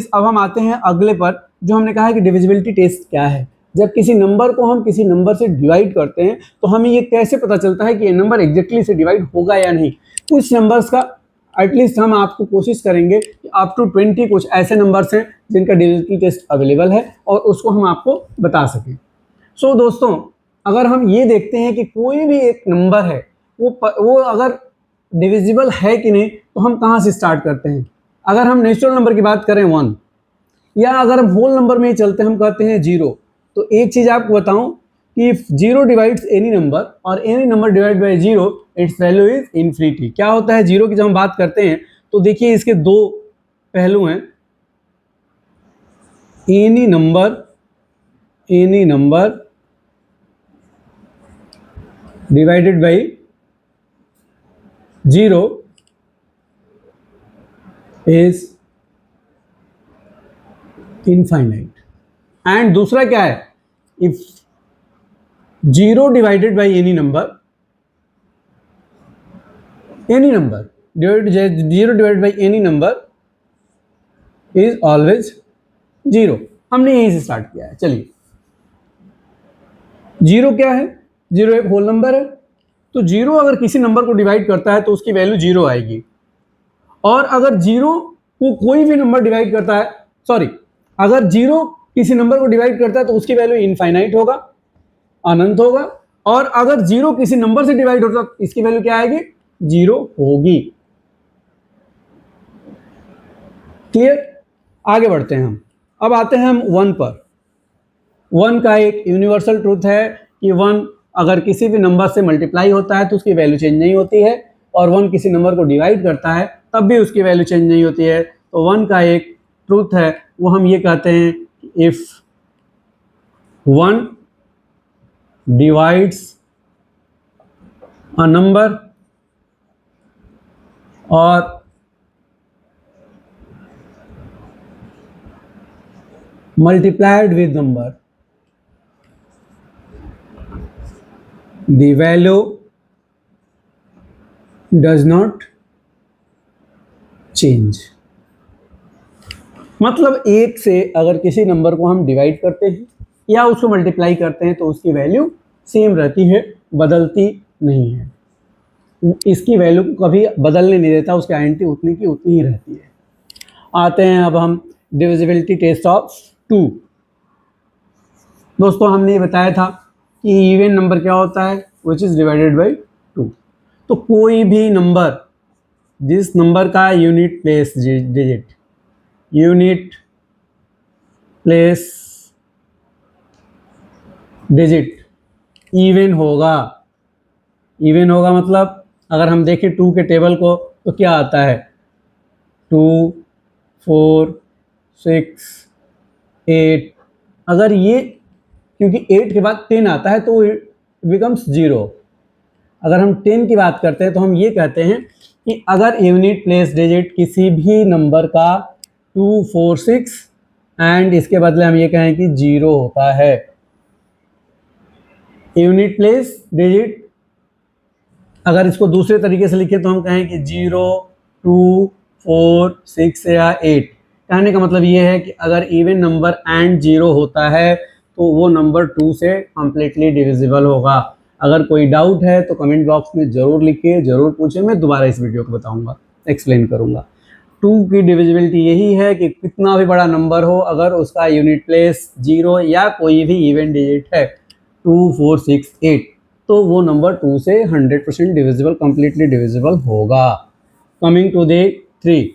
अब हम आते हैं अगले पर, जो हमने कहा है कि डिविजिबिलिटी टेस्ट क्या है। जब किसी नंबर को हम किसी नंबर से डिवाइड करते हैं तो हमें ये कैसे पता चलता है कि ये नंबर एग्जैक्टली से डिवाइड होगा या नहीं। कुछ नंबर्स का एटलीस्ट हम आपको कोशिश करेंगे कि अप टू 20 कुछ ऐसे नंबर्स हैं जिनका डिविजिबिलिटी टेस्ट अवेलेबल है और उसको हम आपको बता सकें। सो दोस्तों, अगर हम ये देखते हैं कि कोई भी एक नंबर है वो अगर डिविजिबल है कि नहीं, तो हम कहाँ से स्टार्ट करते हैं। अगर हम नेचुरल नंबर की बात करें 1, या अगर हम होल नंबर में ही चलते हैं, हम कहते हैं 0, तो एक चीज़ आपको बताऊं कि इफ 0 डिवाइड्स एनी नंबर और any number divide by 0, it's value is infinity. क्या होता है 0 की जब हम बात करते हैं तो देखिए इसके दो पहलू हैं। Any number divided bye 0 is infinite. And दूसरा क्या है, if 0 divided by any number divided by any number is always 0। हमने यहीं से स्टार्ट किया है। चलिए, 0 क्या है, 0 एक होल नंबर है, तो 0 अगर किसी नंबर को डिवाइड करता है तो उसकी वैल्यू 0 आएगी। और अगर 0 को कोई भी नंबर डिवाइड करता है, अगर 0 किसी नंबर को डिवाइड करता है तो उसकी वैल्यू इनफाइनाइट होगा, अनंत होगा। और अगर 0 किसी नंबर से डिवाइड होता है इसकी वैल्यू क्या आएगी, 0 होगी। क्लियर? आगे बढ़ते हैं हम। अब आते हैं हम 1 पर। 1 का एक यूनिवर्सल ट्रूथ है कि 1 अगर किसी भी नंबर से मल्टीप्लाई होता है तो उसकी वैल्यू चेंज नहीं होती है, और 1 किसी नंबर को डिवाइड करता है तब भी उसकी वैल्यू चेंज नहीं होती है। तो 1 का एक ट्रूथ है, वो हम ये कहते हैं, इफ 1 डिवाइड्स अ नंबर और multiplied with number, the value does not change। मतलब 1 से अगर किसी नंबर को हम डिवाइड करते हैं या उसको मल्टीप्लाई करते हैं तो उसकी वैल्यू सेम रहती है, बदलती नहीं है। इसकी वैल्यू को कभी बदलने नहीं देता, उसकी आइडेंटिटी उतनी की उतनी ही रहती है। आते हैं अब हम डिविजिबिलिटी टेस्ट ऑफ 2। दोस्तों, हमने ये बताया था कि इवन नंबर क्या होता है, विच इज डिवाइडेड बाय 2। तो कोई भी नंबर जिस नंबर का यूनिट प्लेस डिजिट इवन होगा मतलब अगर हम देखें 2 के टेबल को तो क्या आता है, 2, 4, 6, 8। अगर ये, क्योंकि 8 के बाद 10 आता है तो इट बिकम्स 0। अगर हम 10 की बात करते हैं तो हम ये कहते हैं कि अगर यूनिट प्लेस डिजिट किसी भी नंबर का 2, 4, 6 एंड इसके बदले हम ये कहें कि 0 होता है। यूनिट प्लेस डिजिट अगर इसको दूसरे तरीके से लिखे तो हम कहें कि 0, 2, 4, 6 या 8। कहने का मतलब ये है कि अगर इवन नंबर एंड 0 होता है तो वो नंबर 2 से कंप्लीटली डिविजिबल होगा। अगर कोई डाउट है तो कमेंट बॉक्स में ज़रूर लिखिए, ज़रूर पूछिए, मैं दोबारा इस वीडियो को बताऊंगा, एक्सप्लेन करूंगा। 2 की डिविजिबिलिटी यही है कि कितना भी बड़ा नंबर हो, अगर उसका यूनिट प्लेस 0 या कोई भी इवन डिजिट है 2, 4, 6, 8, तो वो नंबर 2 से 100% डिविजिबल, कंप्लीटली डिविजिबल होगा। Coming to the 3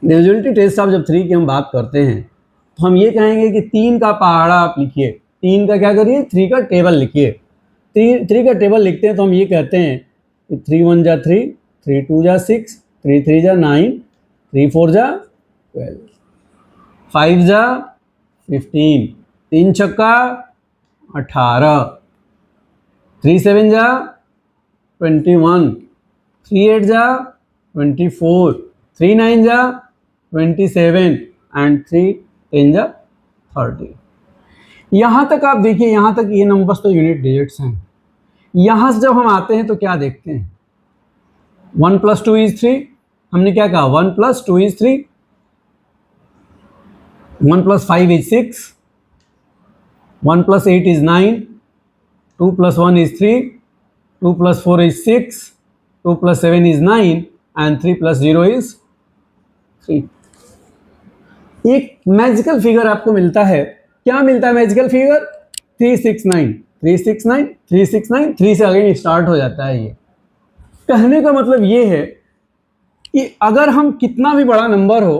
divisibility test of, जब 3 की हम बात करते हैं तो हम ये कहेंगे कि 3 का पहाड़ा आप लिखिए। 3 का क्या करिए, 3 का टेबल लिखिए। 3 का टेबल लिखते हैं तो हम ये कहते हैं कि 3 1 जा 3, 3 2 जा 6, 3 3 जा 9, 3 4 जा 12, 5 जा 15, 3 छक्का 18, 3 7 जा 21, 3 8 जा 24, 3 9 जा 27 एंड 3 10 जा 30। यहाँ तक आप देखिए, यहाँ तक ये नंबर्स तो यूनिट डिजिट्स हैं। यहाँ से जब हम आते हैं तो क्या देखते हैं, 1 + 2 = 3। हमने क्या कहा, 1 + 2 = 3। 1 plus 5 is 6, 1 plus 8 is 9, 2 plus 1 is 3, 2 plus 4 is 6, 2 plus 7 is 9 and 3 plus 0 is 3. एक मैजिकल फिगर आपको मिलता है. क्या मिलता है मैजिकल फिगर? 369, 369, 369, 3 से अगेन स्टार्ट हो जाता है. ये कहने का मतलब ये है कि अगर हम कितना भी बड़ा नंबर हो,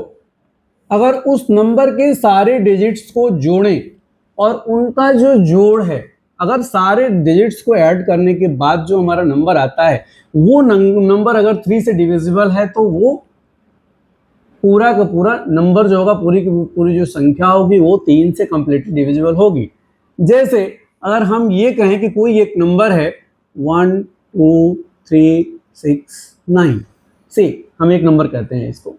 अगर उस नंबर के सारे डिजिट्स को जोड़ें और उनका जो जोड़ है, अगर सारे डिजिट्स को ऐड करने के बाद जो हमारा नंबर आता है, वो नंबर अगर 3 से डिविजिबल है तो वो पूरा का पूरा नंबर जो होगा, पूरी की पूरी जो संख्या होगी वो 3 से कंप्लीटली डिविजिबल होगी. जैसे अगर हम ये कहें कि कोई एक नंबर है 1 2 3 6 9 से, हम एक नंबर कहते हैं इसको.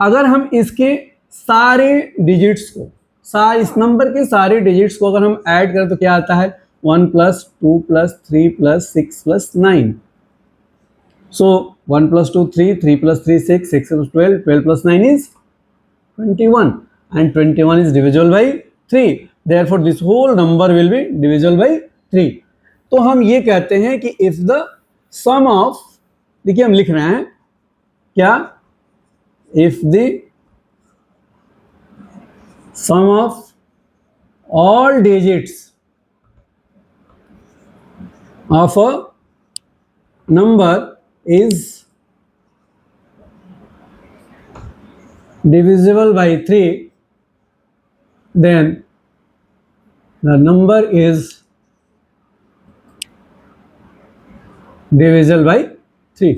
अगर हम इसके सारे डिजिट्स को, इस नंबर के सारे डिजिट्स को अगर हम ऐड करें तो क्या आता है? 1 plus 2 plus 3 plus 6 plus 9. So 1 plus 2 3, 3 plus 3 6, 6 plus 12, 12 plus 9 is 21 and 21 is divisible by 3. Therefore this whole number will be divisible by 3. तो हम ये कहते हैं कि if the sum of, देखिए हम लिख रहे हैं क्या, if the sum of all digits of a number is divisible by 3, then the number is divisible by 3.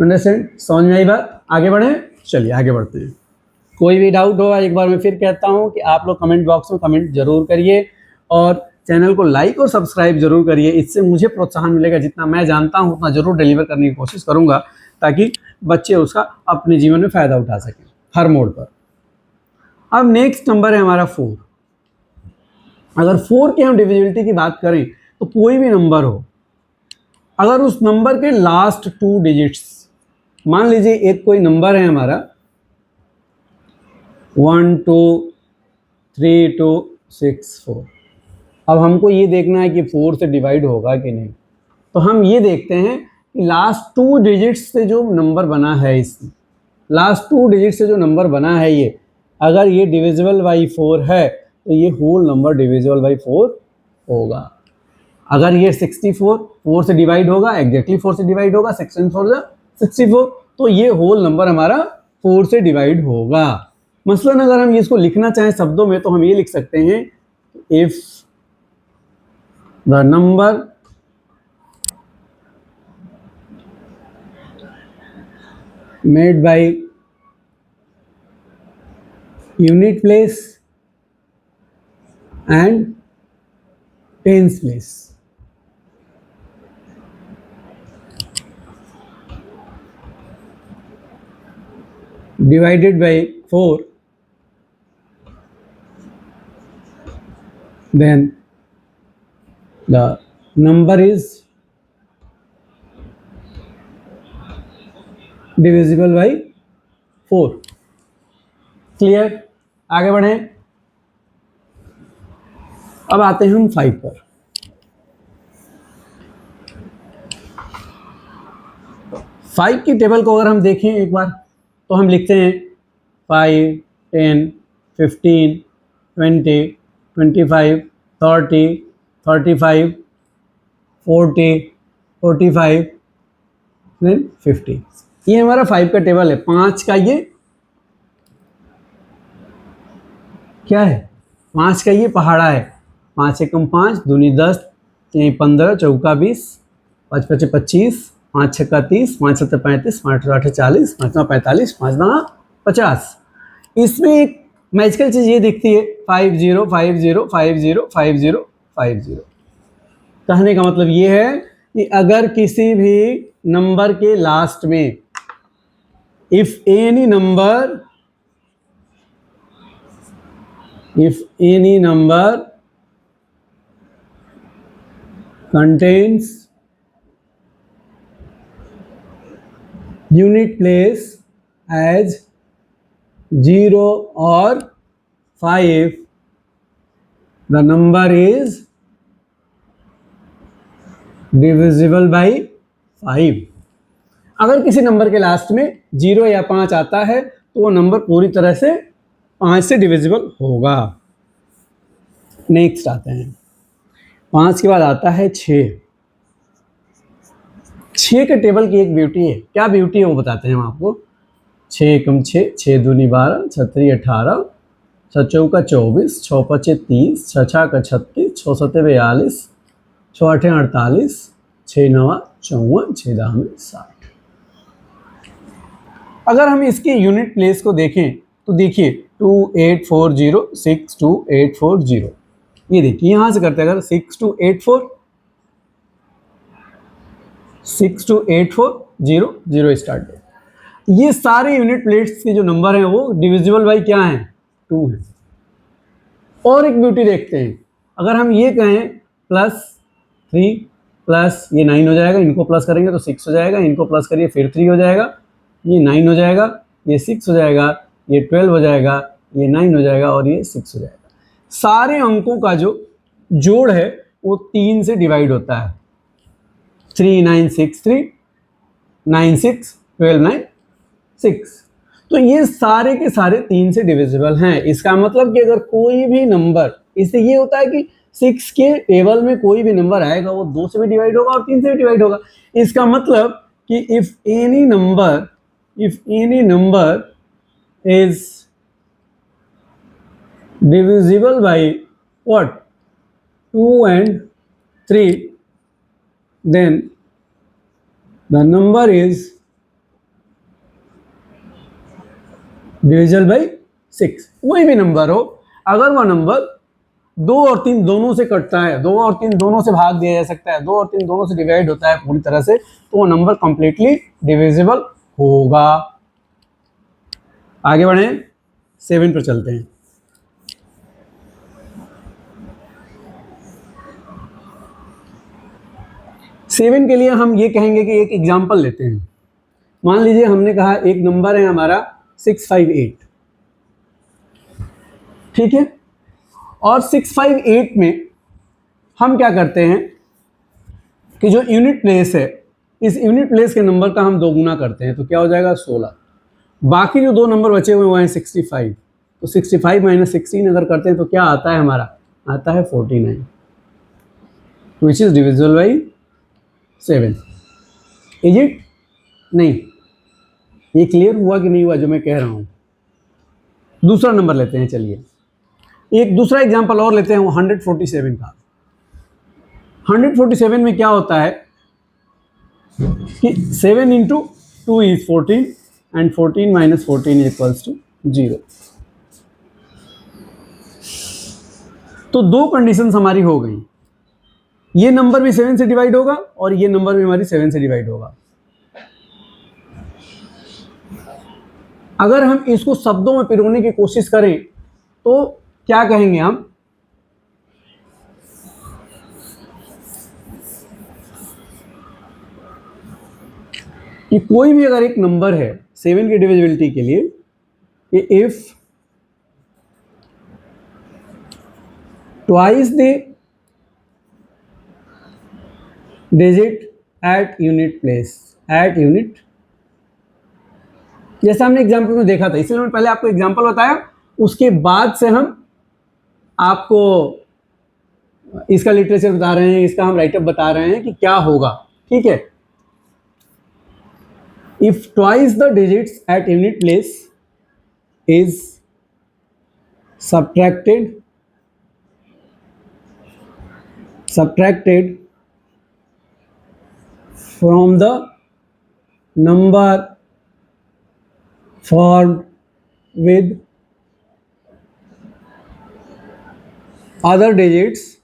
Understand? समझ में आई बात? आगे बढ़े? चलिए आगे बढ़ते हैं. कोई भी डाउट हो, एक बार मैं फिर कहता हूं कि आप लोग कमेंट बॉक्स में कमेंट जरूर करिए और चैनल को लाइक और सब्सक्राइब जरूर करिए. इससे मुझे प्रोत्साहन मिलेगा. जितना मैं जानता हूं उतना जरूर डिलीवर करने की कोशिश करूंगा ताकि बच्चे उसका अपने जीवन में फ़ायदा उठा सकें हर मोड पर. अब नेक्स्ट नंबर है हमारा 4. अगर 4 की हम डिविजिबिलिटी की बात करें तो कोई भी नंबर हो, अगर उस नंबर के लास्ट 2 डिजिट्स, मान लीजिए एक कोई नंबर है हमारा 1 2 3 2 6 4. अब हमको ये देखना है कि 4 से डिवाइड होगा कि नहीं. तो हम ये देखते हैं कि लास्ट 2 डिजिट्स से जो नंबर बना है, इसमें लास्ट 2 डिजिट से जो नंबर बना है ये, अगर ये डिविजिबल बाई 4 है तो ये होल नंबर डिविजिबल बाई 4 होगा. अगर ये 64 4 से डिवाइड होगा, एग्जैक्टली 4 से डिवाइड होगा, 6 4 64, तो ये होल नंबर हमारा 4 से डिवाइड होगा. मसलन अगर हम इसको लिखना चाहें शब्दों में तो हम ये लिख सकते हैं, if the number made by unit place and tens place divided by 4, then the number is divisible by 4. Clear? आगे बढ़े. अब आते हैं हम 5 पर. 5 की टेबल को अगर हम देखें एक बार तो हम लिखते हैं 5 10 15 20 25 30 35 40 45 देन 50. ये हमारा 5 का टेबल है. 5 का ये क्या है? 5 का ये पहाड़ा है. 5 एकम 5, दूनी 10, 15, चौका 20, 5 पचे 25, 5 छक्का 30, 5 सत्तर 35, 5 आठ 40, 5 नौ 45, 5 नौ 50. इसमें एक मैजिकल चीज़ ये दिखती है 5 0 5 0 5 0 5 0 5 0. कहने का मतलब ये है कि अगर किसी भी नंबर के लास्ट में if any number contains unit place as 0 और 5, the number is divisible by 5। अगर किसी नंबर के लास्ट में 0 या 5 आता है तो वो नंबर पूरी तरह से 5 से डिविजिबल होगा। नेक्स्ट आते हैं, 5 के बाद आता है 6। 6 के टेबल की एक ब्यूटी है, क्या ब्यूटी है वो बताते हैं हम आपको। 6 एकम 6, 6 दूनी 12, 6 3 18, 6 चौका 24, 6 5 30, 6 6 का 36, 6 7 42, 6 8 48, 6 9 54, 6 10 60। अगर हम इसके यूनिट प्लेस को देखें तो देखिए 2840 62840, ये देखिए यहां से करते हैं। अगर 6284 स्टार्ट है। ये सारे यूनिट प्लेट्स के जो नंबर हैं वो डिविजिबल बाई क्या हैं, 2 हैं। और एक ब्यूटी देखते हैं, अगर हम ये कहें +3 प्लस ये 9 हो जाएगा, इनको प्लस करेंगे तो 6 हो जाएगा, इनको प्लस करिए फिर 3 हो जाएगा, ये 9 हो जाएगा, ये 6 हो जाएगा, ये 12 हो जाएगा, ये 9 हो जाएगा और ये 6 हो जाएगा। सारे अंकों का जो जोड़ है वो 3 से डिवाइड होता है। 3963, 96, 12 9 6। तो ये सारे के सारे 3 से डिविजिबल हैं। इसका मतलब कि अगर कोई भी नंबर, इससे ये होता है कि 6 के टेबल में कोई भी नंबर आएगा वो 2 से भी डिवाइड होगा और 3 से भी डिवाइड होगा। इसका मतलब कि if any number is divisible by what, 2 and 3, then the number is divisible by 6। कोई भी नंबर हो, अगर वह नंबर 2 और 3 दोनों से कटता है, 2 और 3 दोनों से भाग दिया जा सकता है, 2 और 3 दोनों से डिवाइड होता है पूरी तरह से, तो वो नंबर कंप्लीटली डिविजिबल होगा। आगे बढ़े, 7 पर चलते हैं। 7 के लिए हम ये कहेंगे कि एक एग्जाम्पल लेते हैं। मान लीजिए हमने कहा एक नंबर है हमारा 658, ठीक है। और 658 में हम क्या करते हैं कि जो यूनिट प्लेस है, इस यूनिट प्लेस के नंबर का हम 2 गुना करते हैं तो क्या हो जाएगा 16। बाकी जो 2 नंबर बचे हुए वो हैं 65, तो 65 माइनस 16 अगर करते हैं तो क्या आता है हमारा, आता है 49, which is divisible by 7। Is it? नहीं, ये क्लियर हुआ कि नहीं हुआ जो मैं कह रहा हूं। दूसरा नंबर लेते हैं, चलिए एक दूसरा एग्जांपल और लेते हैं, वो 147 का। 147 में क्या होता है कि 7 into 2 is 14 and 14 minus 14 equals to 0। तो 2 कंडीशंस हमारी हो गई, ये नंबर भी 7 से डिवाइड होगा और ये नंबर भी हमारी 7 से डिवाइड होगा। अगर हम इसको शब्दों में पिरोने की कोशिश करें तो क्या कहेंगे हम, कि कोई भी अगर एक नंबर है 7 की डिविजिबिलिटी के लिए, if twice the digit at unit place, at unit, जैसा हमने एग्जाम्पल में देखा था, इसलिए मैंने पहले आपको एग्जाम्पल बताया, उसके बाद से हम आपको इसका लिटरेचर बता रहे हैं, इसका हम राइटअप बता रहे हैं कि क्या होगा, ठीक है। If twice the digits at unit place is subtracted from the number formed with other digits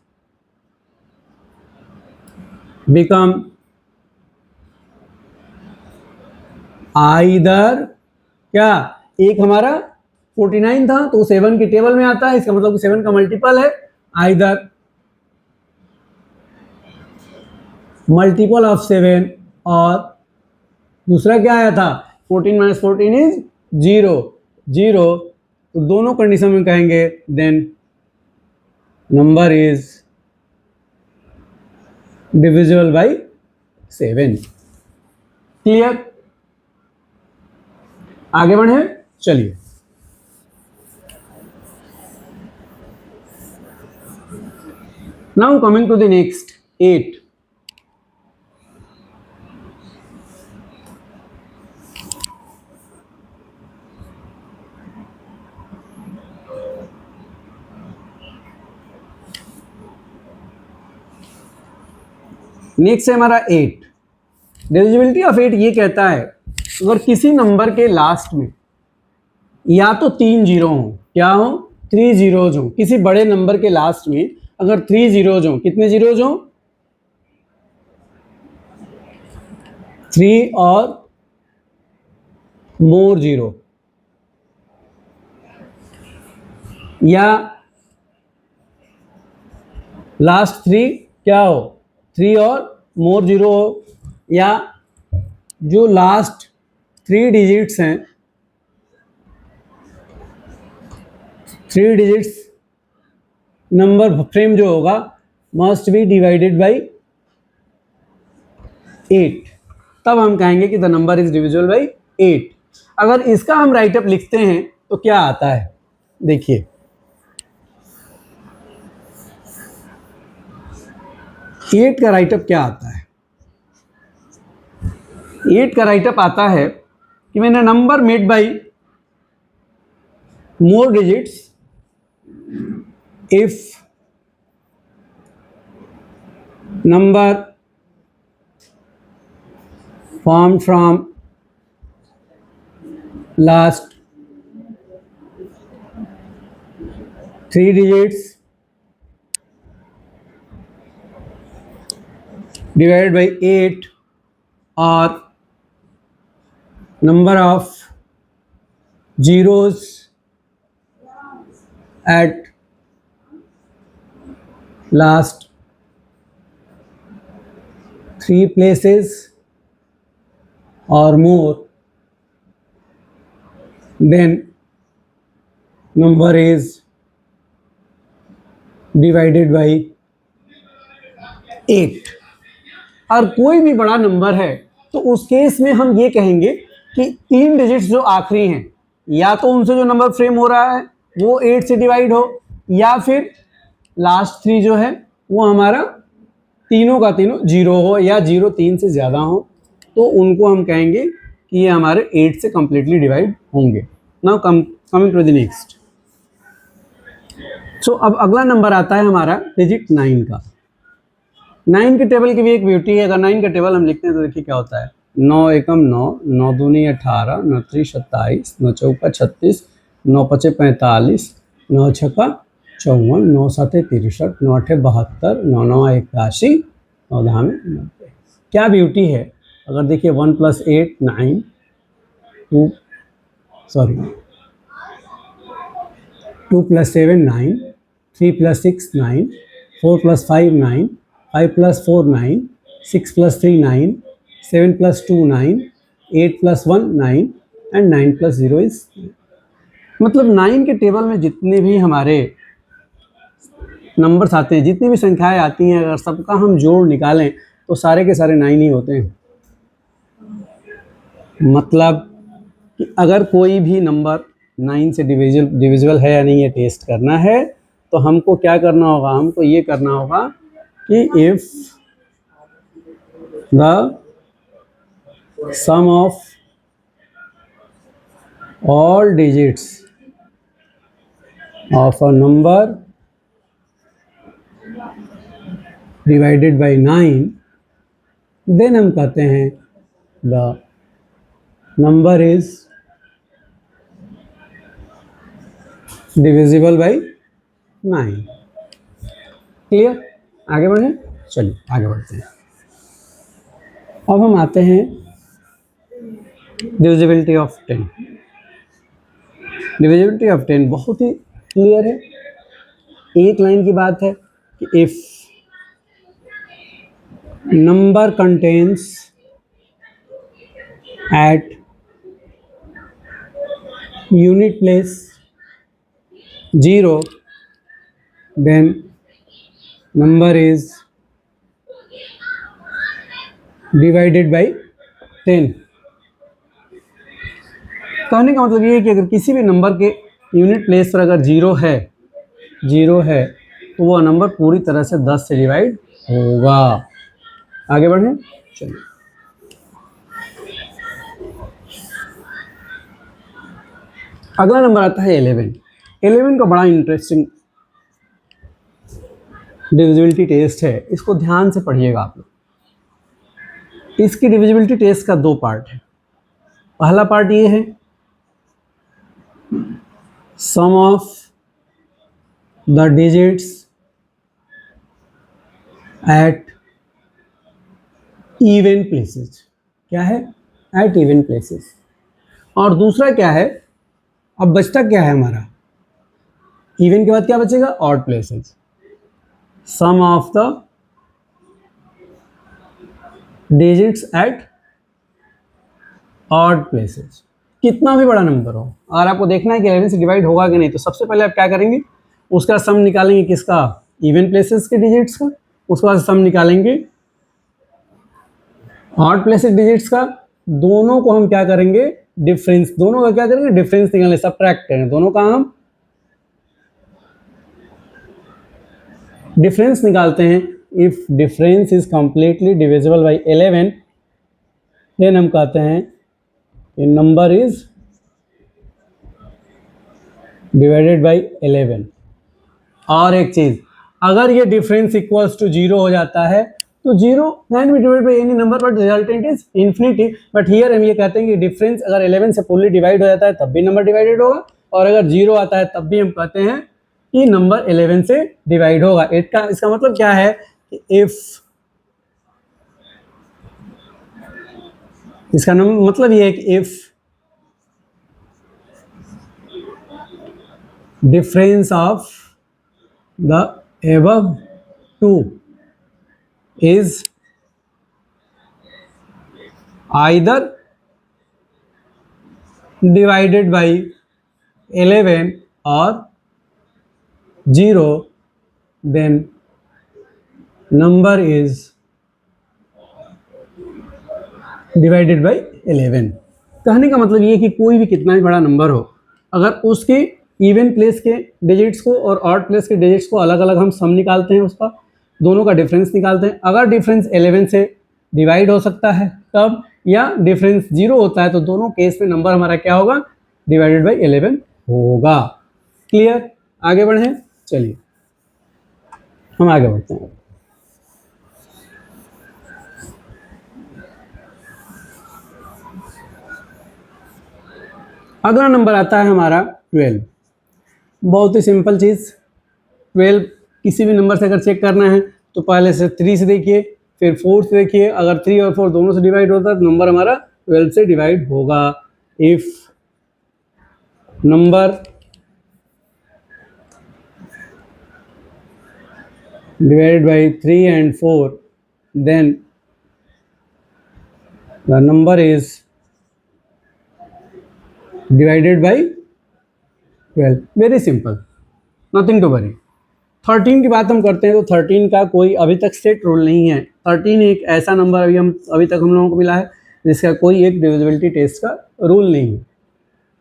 become either, क्या, एक हमारा 49 था तो 7 की टेबल में आता है, इसका मतलब 7 का मल्टीपल है, either मल्टीपल ऑफ 7, और दूसरा क्या आया था 14 माइनस 14 इज 0, 0, तो दोनों कंडीशन में कहेंगे then number is divisible by 7। Clear? आगे बढ़े, चलिए। Now coming to the next 8। Next है हमारा 8। डिविजिबिलिटी ऑफ 8 ये कहता है अगर किसी नंबर के लास्ट में या तो 3 जीरो हो, क्या हो, 3 जीरोज हो, किसी बड़े नंबर के लास्ट में अगर 3 जीरोज हो, कितने जीरोज हो, 3 और मोर जीरो, या लास्ट 3 क्या हो, 3 और मोर जीरो हो, या जो लास्ट 3 डिजिट्स हैं, 3 डिजिट्स नंबर फ्रेम जो होगा मस्ट बी डिवाइडेड बाई 8, तब हम कहेंगे कि the number is divisible by 8। अगर इसका हम राइटअप लिखते हैं तो क्या आता है, देखिए 8 का राइटअप क्या आता है। 8 का राइटअप आता है कि मैंने number made by more digits if number formed from last 3 digits divided by 8 or number of zeros at last 3 places or more, then number is divided by 8। और कोई भी बड़ा नंबर है तो उस केस में हम ये कहेंगे कि 3 डिजिट्स जो आखिरी हैं या तो उनसे जो नंबर फ्रेम हो रहा है वो 8 से डिवाइड हो, या फिर लास्ट 3 जो है वो हमारा तीनों का तीनों 0 हो, या 0 3 से ज़्यादा हो, तो उनको हम कहेंगे कि ये हमारे 8 से कंप्लीटली डिवाइड होंगे। Now coming to the next. So अब अगला नंबर आता है हमारा डिजिट 9 का। 9 के टेबल की भी एक ब्यूटी है। अगर 9 का टेबल हम लिखते हैं तो देखिए क्या होता है, 9 एकम 9, 9 दूनी 18, 9 त्रि 27, 9 चौका 36, 9 पचे 45, 9 छक्का 54, 9 साते 63, 9 अठे 72, 9 नवा 81, 9 धामे 90। क्या ब्यूटी है। अगर देखिए 1 + 8 9, 2 + 7 9, 3 + 6 9, 4 + 5 9, 5 + 4 9, 6 + 3 9, 7 + 2 9, 8 + 1 9 एंड 9 + 0 इज। मतलब 9 के टेबल में जितने भी हमारे नंबर्स आते हैं, जितनी भी संख्याएं आती हैं, अगर सबका हम जोड़ निकालें तो सारे के सारे 9 ही होते हैं। मतलब कि अगर कोई भी नंबर 9 से डिविजिबल है या नहीं, ये टेस्ट करना है तो हमको क्या करना होगा, हमको ये करना होगा कि if the sum of all digits of a number divided by 9, then हम कहते हैं the number is divisible by 9। Clear? आगे बढ़े, चलिए आगे बढ़ते हैं। अब हम आते हैं डिविजिबिलिटी ऑफ 10। डिविजिबिलिटी ऑफ 10 बहुत ही क्लियर है। एक लाइन की बात है कि if number contains at unit place 0, then number is divided by 10। कहने का मतलब ये है कि अगर किसी भी नंबर के यूनिट प्लेस पर अगर जीरो है तो वो नंबर पूरी तरह से 10 से डिवाइड होगा। आगे बढ़ें, चलिए। अगला नंबर आता है 11। 11 का बड़ा इंटरेस्टिंग डिविजिबिलिटी टेस्ट है, इसको ध्यान से पढ़िएगा आप लोग। इसकी डिविजिबिलिटी टेस्ट का 2 पार्ट है। पहला पार्ट ये है sum of the digits at even places. क्या है? At even places. और दूसरा क्या है, अब बचता क्या है हमारा, इवन के बाद क्या बचेगा? Odd places. Sum of the digits at odd places. कितना भी बड़ा नंबर हो, अगर आपको देखना है कि 11 से डिवाइड होगा कि नहीं, तो सबसे पहले आप क्या करेंगे, उसका सम निकालेंगे। किसका? इवन प्लेसेस के डिजिट्स का। उसके बाद सम निकालेंगे ऑड प्लेसेस डिजिट्स का। दोनों को हम क्या करेंगे? डिफरेंस। दोनों का क्या करेंगे? डिफरेंस निकालेंगे, सबट्रैक्ट करेंगे। दोनों का हम डिफरेंस निकालते हैं। If difference is completely divisible by 11, then हम कहते हैं ये नंबर इज डिवाइडेड बाई 11। और एक चीज, अगर ये डिफरेंस इक्वल्स टू 0 हो जाता है तो 0 can be divided by any number but resultant is infinity. But here हम ये कहते हैं कि डिफरेंस अगर 11 से फुल्ली डिवाइड हो जाता है तब भी नंबर डिवाइडेड होगा, और अगर 0 आता है तब भी हम कहते हैं कि नंबर 11 से डिवाइड होगा। इसका मतलब क्या है कि इसका मतलब ये है कि if difference of the above two is either divided by 11 or 0, then number is divided by 11। कहने का मतलब ये कि कोई भी कितना भी बड़ा नंबर हो, अगर उसके इवन प्लेस के डिजिट्स को और ऑड प्लेस के डिजिट्स को अलग अलग हम सम निकालते हैं, उसका दोनों का डिफरेंस निकालते हैं। अगर डिफरेंस 11 से डिवाइड हो सकता है तब, या डिफरेंस 0 होता है, तो दोनों केस में नंबर हमारा क्या होगा? डिवाइडेड बाई 11 होगा। क्लियर? आगे बढ़ें, चलिए हम आगे बढ़ते हैं। अगला नंबर आता है हमारा 12। बहुत ही सिंपल चीज़। 12 किसी भी नंबर से अगर चेक करना है तो पहले से 3 से देखिए, फिर 4 से देखिए। अगर 3 और 4 दोनों से डिवाइड होता है तो नंबर हमारा 12 से डिवाइड होगा। If number divided by 3 and 4, then the number is divided by 12। Very simple, nothing to worry. 13 की बात हम करते हैं तो 13 का कोई अभी तक सेट रूल नहीं है। 13 एक ऐसा नंबर अभी तक हम लोगों को मिला है जिसका कोई एक डिविजिबिलिटी टेस्ट का रूल नहीं है।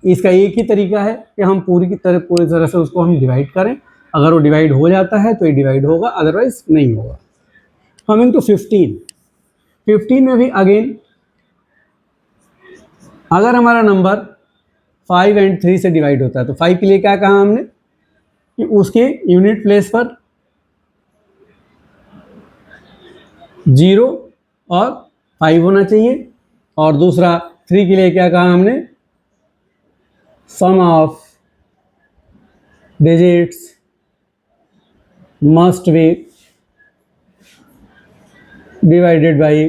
इसका एक ही तरीका है कि हम पूरी तरह से उसको हम डिवाइड करें। अगर वो डिवाइड हो जाता है तो ये डिवाइड होगा, अदरवाइज नहीं होगा। कमिंग टू 15 में भी अगेन, अगर हमारा नंबर 5 and 3 से डिवाइड होता है तो 5 के लिए क्या कहा हमने कि उसके यूनिट प्लेस पर 0 और 5 होना चाहिए। और दूसरा 3 के लिए क्या कहा हमने? Sum of digits must be divided by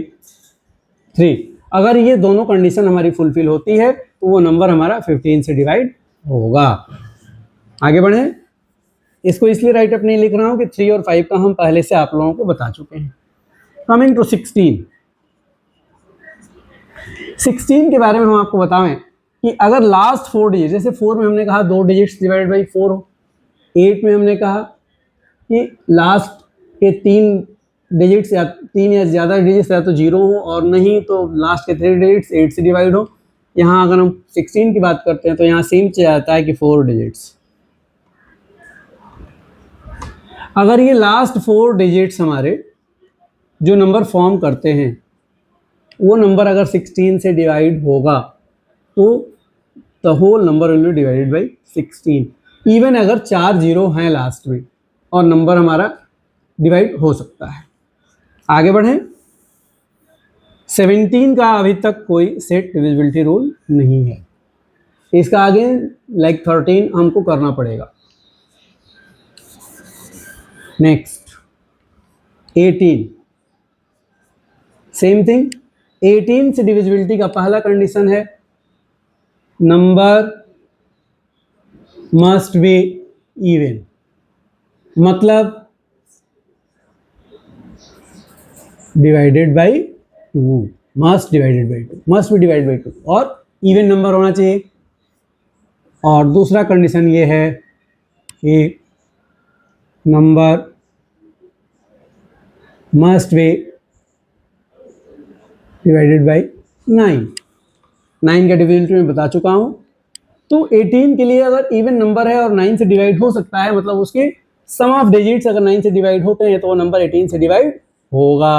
3। अगर ये दोनों कंडीशन हमारी फुलफिल होती है तो वो नंबर हमारा 15 से डिवाइड होगा। आगे बढ़े। इसको इसलिए राइट अप नहीं लिख रहा हूँ कि 3 और 5 का हम पहले से आप लोगों को बता चुके हैं। कमिंग टू 16 के बारे में हम आपको बताएं कि अगर लास्ट 4 डिजिट, जैसे 4 में हमने कहा 2 डिजिट्स डिवाइड बाई 4 हो, 8 में हमने कहा कि लास्ट के 3 डिजिट्स या 3 या ज़्यादा डिजिट्स या तो 0 हो और नहीं तो लास्ट के 3 डिजिट्स 8 से डिवाइड हो। यहाँ अगर हम 16 की बात करते हैं तो यहाँ सेम चीज़ आता है कि 4 डिजिट्स। अगर ये लास्ट 4 डिजिट्स हमारे जो नंबर फॉर्म करते हैं वो नंबर अगर 16 से डिवाइड होगा तो the whole number will be divided by 16, even अगर 4 जीरो हैं लास्ट में और नंबर हमारा डिवाइड हो सकता है। आगे बढ़ें। 17 का अभी तक कोई सेट डिविजिबिलिटी रूल नहीं है, इसका आगे लाइक 13 हमको करना पड़ेगा। Next 18, same thing. 18 से डिविजिबिलिटी का पहला कंडीशन है नंबर मस्ट बी इवन, मतलब divided by 2, must divided by 2, must be divided by 2 और इवन नंबर होना चाहिए। और दूसरा कंडीशन ये है कि number must be divided by 9। 9 का डिविजिबिलिटी मैं बता चुका हूँ। तो 18 के लिए अगर इवन नंबर है और 9 से डिवाइड हो सकता है, मतलब उसके सम ऑफ डिजिट्स अगर 9 से डिवाइड होते हैं तो वो नंबर 18 से डिवाइड होगा।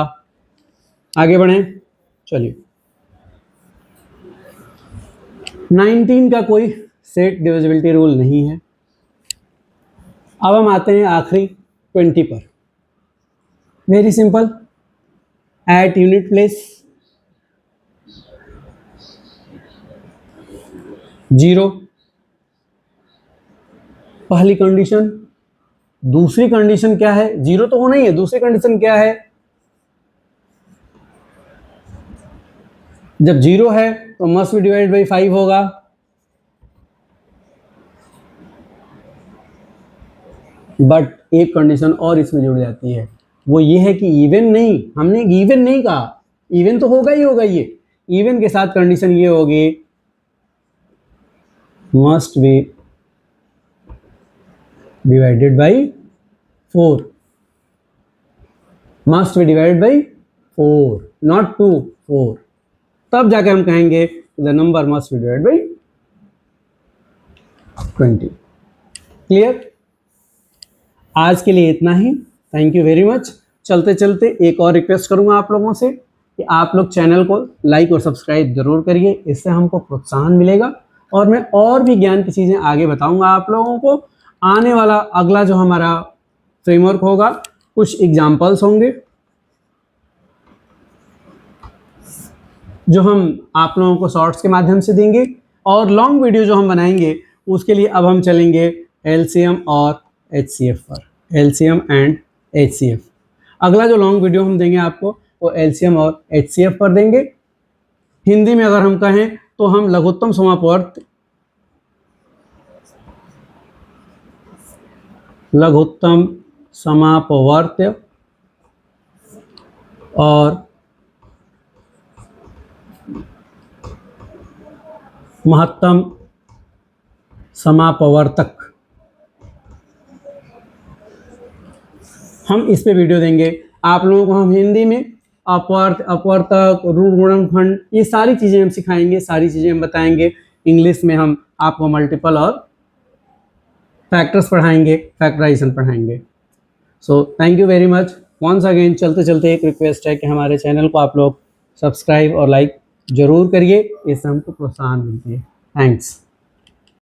आगे बढ़ें। चलिए 19 का कोई सेट डिविजिबिलिटी रूल नहीं है। अब हम आते हैं आखिरी 20 पर। Very simple, at unit place 0 पहली कंडीशन। दूसरी कंडीशन क्या है? 0 तो होना ही है। दूसरी कंडीशन क्या है? जब 0 है तो मस्ट बी डिवाइड बाई 5 होगा। बट एक कंडीशन और इसमें जुड़ जाती है, वो ये है कि इवन नहीं, हमने इवन नहीं कहा, इवन तो होगा ही होगा। ये इवन के साथ कंडीशन ये होगी must be divided by 4, must be divided by 4, not 2, 4। तब जाके हम कहेंगे the number must be divided by 20। Clear? आज के लिए इतना ही। Thank you very much. चलते चलते एक और रिक्वेस्ट करूंगा आप लोगों से कि आप लोग चैनल को लाइक और सब्सक्राइब जरूर करिए, इससे हमको प्रोत्साहन मिलेगा और मैं और भी ज्ञान की चीज़ें आगे बताऊंगा आप लोगों को। आने वाला अगला जो हमारा फ्रेमवर्क होगा, कुछ एग्जाम्पल्स होंगे जो हम आप लोगों को शॉर्ट्स के माध्यम से देंगे, और लॉन्ग वीडियो जो हम बनाएंगे उसके लिए अब हम चलेंगे एलसीएम और एचसीएफ पर, एलसीएम एंड एचसीएफ। अगला जो लॉन्ग वीडियो हम देंगे आपको वो एलसीएम और एचसीएफ पर देंगे। हिंदी में अगर हम कहें तो हम लघुत्तम समापवर्त, लघुत्तम समापवर्त्य और महत्तम समापवर्तक, हम इस पे वीडियो देंगे आप लोगों को। हम हिंदी में अपवर्त, अपवर्तक, ऋण गुणनखंड, ये सारी चीज़ें हम सिखाएंगे, सारी चीज़ें हम बताएंगे। इंग्लिश में हम आपको मल्टीपल और फैक्टर्स पढ़ाएंगे, फैक्टराइजेशन पढ़ाएंगे। So thank you very much once again. चलते चलते एक रिक्वेस्ट है कि हमारे चैनल को आप लोग सब्सक्राइब और लाइक जरूर करिए, इससे हमको प्रोत्साहन मिलती है। थैंक्स।